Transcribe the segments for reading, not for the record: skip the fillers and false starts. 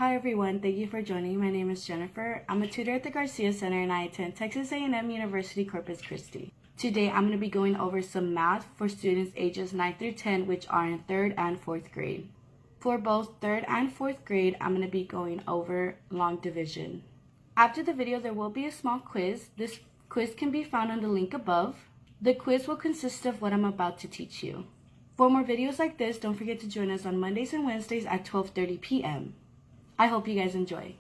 Hi everyone, thank you for joining. My name is Jennifer. I'm a tutor at the Garcia Center and I attend Texas A&M University Corpus Christi. Today I'm going to be going over some math for students ages 9 through 10 which are in 3rd and 4th grade. For both 3rd and 4th grade, I'm going to be going over long division. After the video there will be a small quiz. This quiz can be found on the link above. The quiz will consist of what I'm about to teach you. For more videos like this, don't forget to join us on Mondays and Wednesdays at 12:30 p.m. I hope you guys enjoy.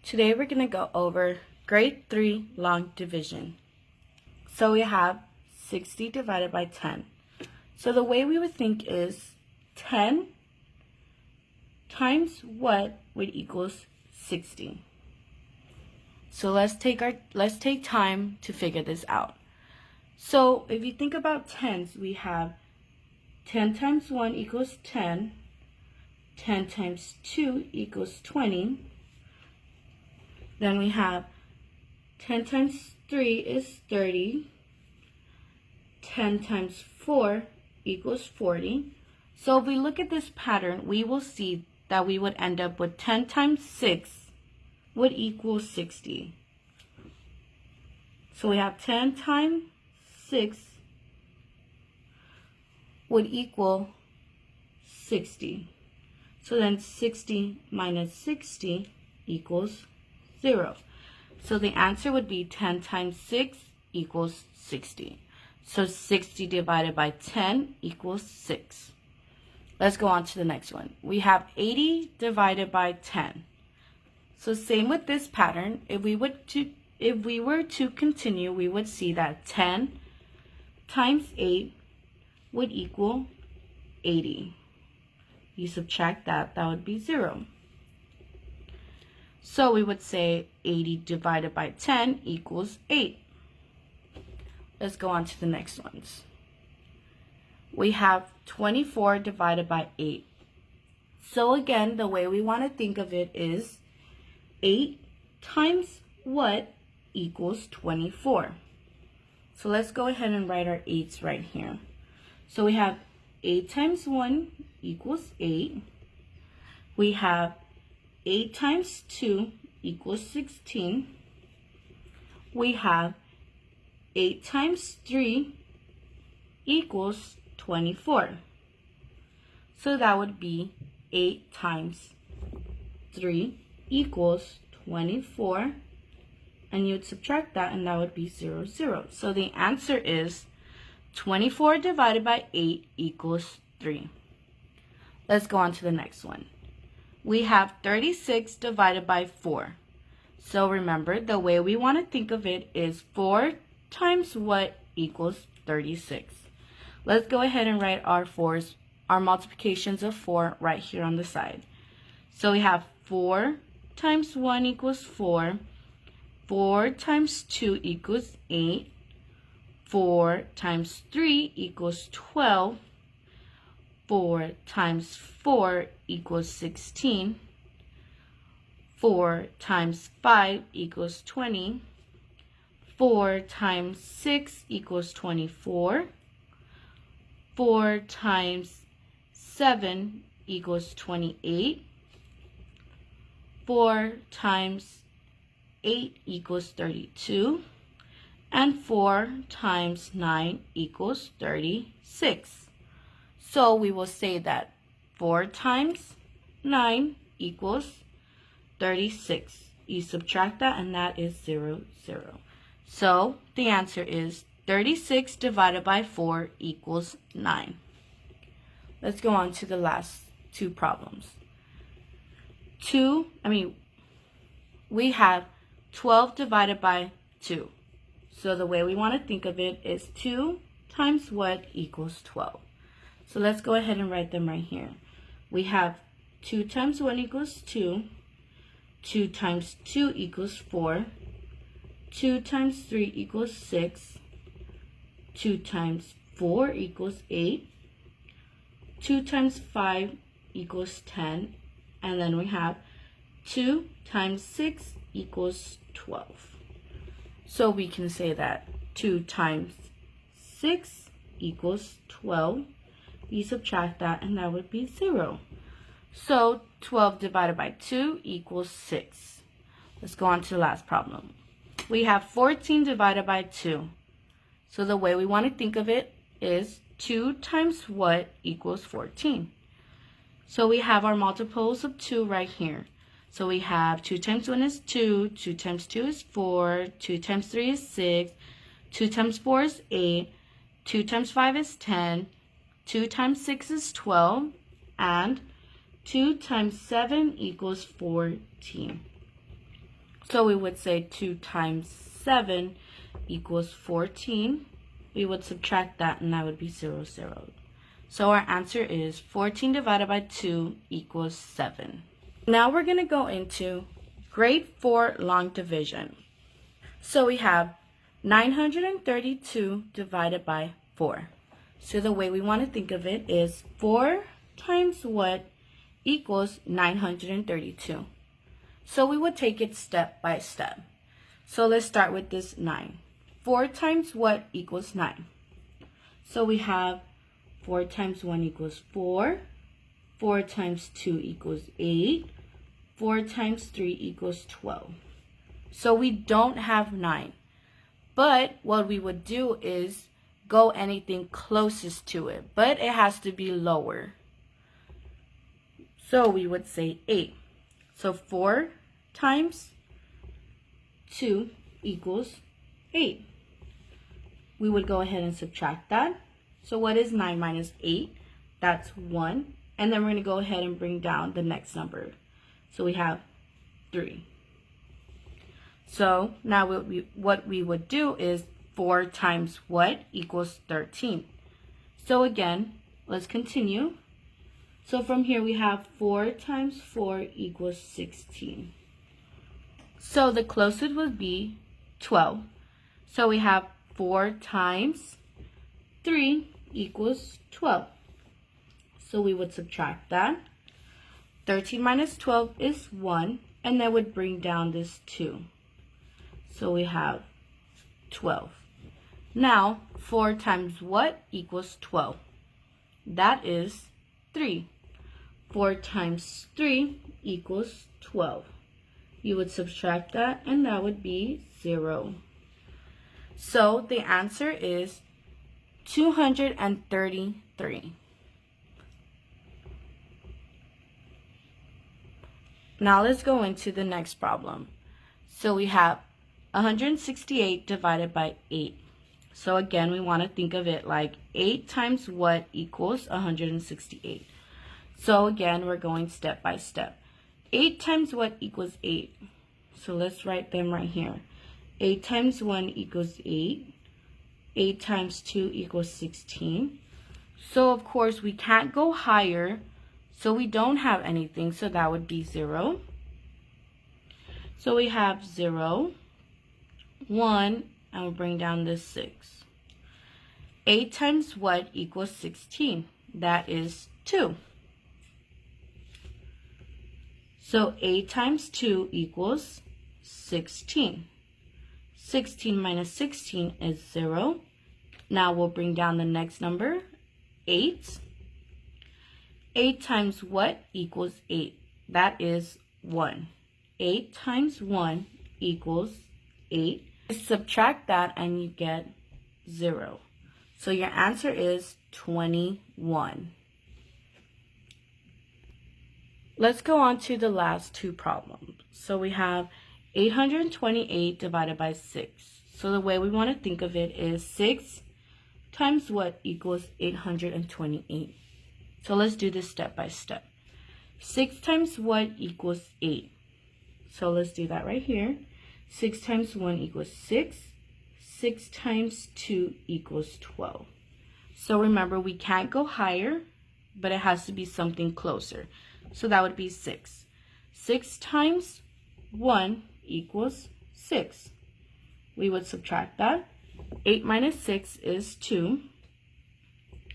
Today we're going to go over grade 3 long division. So we have 60 divided by 10. So the way we would think is 10 times what would equals 60. So let's take time to figure this out. So if you think about tens, we have 10 times 1 equals 10. 10 times 2 equals 20. Then we have 10 times 3 is 30. 10 times 4 equals 40. So if we look at this pattern, we will see that we would end up with 10 times 6 would equal 60. So we have 10 times 6 would equal 60. So then 60 minus 60 equals 0. So the answer would be 10 times 6 equals 60. So 60 divided by 10 equals 6. Let's go on to the next one. We have 80 divided by 10. So same with this pattern. If we were to continue, we would see that 10 times 8 would equal 80. You subtract that would be 0. So we would say 80 divided by 10 equals 8. Let's go on to the next ones. We have 24 divided by 8. So again, the way we want to think of it is 8 times what equals 24. So let's go ahead and write our 8s right here. So we have 8 times 1 equals 8. We have 8 times 2 equals 16. We have 8 times 3 equals 24. So that would be 8 times 3 equals 24. And you would subtract that and that would be 0, 0. So the answer is 24 divided by 8 equals 3. Let's go on to the next one. We have 36 divided by 4. So remember, the way we want to think of it is 4 times what equals 36. Let's go ahead and write our multiplications of 4 right here on the side. So we have 4 times 1 equals 4. 4 times 2 equals 8. 4 times 3 equals 12. 4 times 4 equals 16. 4 times 5 equals 20. 4 times 6 equals 24. 4 times 7 equals 28. 4 times 8 equals 32. And 4 times 9 equals 36. So we will say that 4 times 9 equals 36. You subtract that and that is 0, 0. So the answer is 36 divided by 4 equals 9. Let's go on to the last two problems. We have 12 divided by 2. So the way we want to think of it is 2 times what equals 12. So let's go ahead and write them right here. We have 2 times 1 equals 2. 2 times 2 equals 4. 2 times 3 equals 6. 2 times 4 equals 8. 2 times 5 equals 10. And then we have 2 times 6 equals 12. So we can say that 2 times 6 equals 12. You subtract that and that would be 0. So 12 divided by 2 equals 6. Let's go on to the last problem. We have 14 divided by 2. So the way we want to think of it is 2 times what equals 14. So we have our multiples of 2 right here. So we have 2 times 1 is 2, 2 times 2 is 4, 2 times 3 is 6, 2 times 4 is 8, 2 times 5 is 10, 2 times 6 is 12, and 2 times 7 equals 14. So we would say 2 times 7 equals 14. We would subtract that, and that would be 0, 0. So our answer is 14 divided by 2 equals 7. Now we're going to go into grade 4 long division. So we have 932 divided by 4. So the way we want to think of it is 4 times what equals 932. So we would take it step by step. So let's start with this 9. 4 times what equals 9? So we have 4 times 1 equals 4. 4 times 2 equals 8. 4 times 3 equals 12. So we don't have 9. But what we would do is go anything closest to it. But it has to be lower. So we would say 8. So 4 times 2 equals 8. We would go ahead and subtract that. So what is 9 minus 8? That's 1. And then we're going to go ahead and bring down the next number. So we have 3. So now what we would do is 4 times what equals 13. So again, let's continue. So from here we have 4 times 4 equals 16. So the closest would be 12. So we have 4 times 3 equals 12. So we would subtract that. 13 minus 12 is 1, and that would bring down this 2. So we have 12. Now, 4 times what equals 12? That is 3. 4 times 3 equals 12. You would subtract that, and that would be 0. So the answer is 233. Now let's go into the next problem. So we have 168 divided by 8. So again, we want to think of it like 8 times what equals 168. So again, we're going step by step. 8 times what equals 8? So let's write them right here. 8 times 1 equals 8. 8 times 2 equals 16. So of course, we can't go higher. So we don't have anything, so that would be 0. So we have 0, 1, and we'll bring down this 6. 8 times what equals 16? That is 2. So 8 times 2 equals 16. 16 minus 16 is 0. Now we'll bring down the next number, 8. 8 times what equals 8? That is 1. 8 times 1 equals 8. Subtract that and you get 0. So your answer is 21. Let's go on to the last two problems. So we have 828 divided by 6. So the way we want to think of it is 6 times what equals 828. So let's do this step by step. 6 times what equals 8? So let's do that right here. 6 times 1 equals 6. 6 times 2 equals 12. So remember, we can't go higher, but it has to be something closer. So that would be 6. 6 times 1 equals 6. We would subtract that. 8 minus 6 is 2.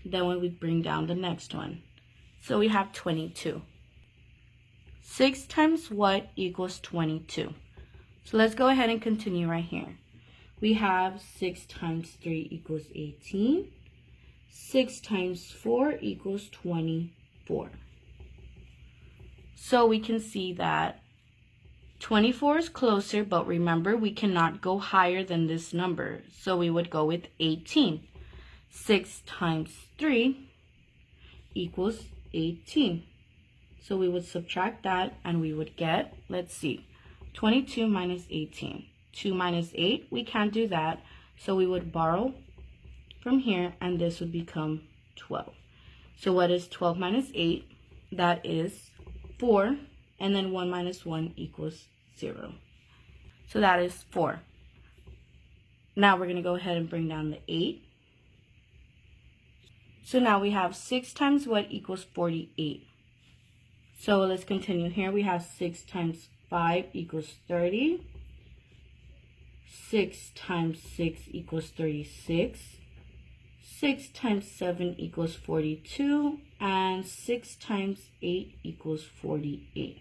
Then we would bring down the next one. So we have 22. 6 times what equals 22? So let's go ahead and continue right here. We have 6 times 3 equals 18. 6 times 4 equals 24. So we can see that 24 is closer, but remember we cannot go higher than this number. So we would go with 18. 6 times 3 equals 18. So we would subtract that and we would get, let's see, 22 minus 18. 2 minus 8, we can't do that. So we would borrow from here and this would become 12. So what is 12 minus 8? That is 4. And then 1 minus 1 equals 0. So that is 4. Now we're going to go ahead and bring down the 8. So now we have 6 times what equals 48. So let's continue here. We have 6 times 5 equals 30. 6 times 6 equals 36. 6 times 7 equals 42. And 6 times 8 equals 48.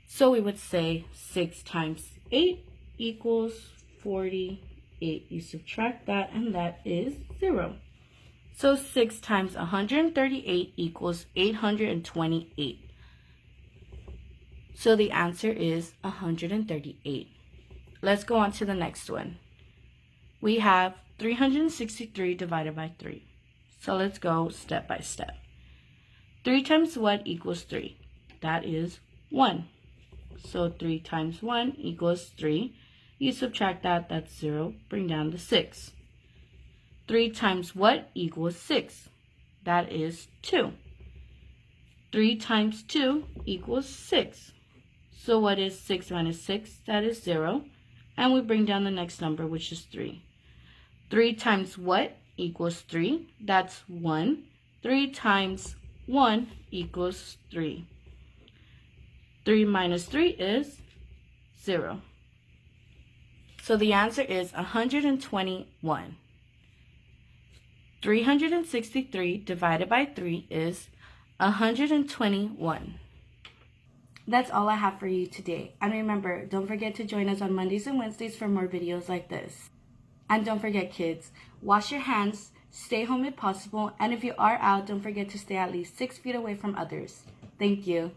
So we would say 6 times 8 equals 48. You subtract that and that is 0. So 6 times 138 equals 828. So the answer is 138. Let's go on to the next one. We have 363 divided by 3. So let's go step by step. 3 times what equals 3? That is 1. So 3 times 1 equals 3. You subtract that, that's 0. Bring down the 6. 3 times what equals 6? That is 2. 3 times 2 equals 6. So what is 6 minus 6? That is 0. And we bring down the next number, which is 3. 3 times what equals 3? That's 1. 3 times 1 equals 3. 3 minus 3 is 0. So the answer is 121. 363 divided by 3 is 121. That's all I have for you today. And remember, don't forget to join us on Mondays and Wednesdays for more videos like this. And don't forget, kids, wash your hands, stay home if possible, and if you are out, don't forget to stay at least 6 feet away from others. Thank you.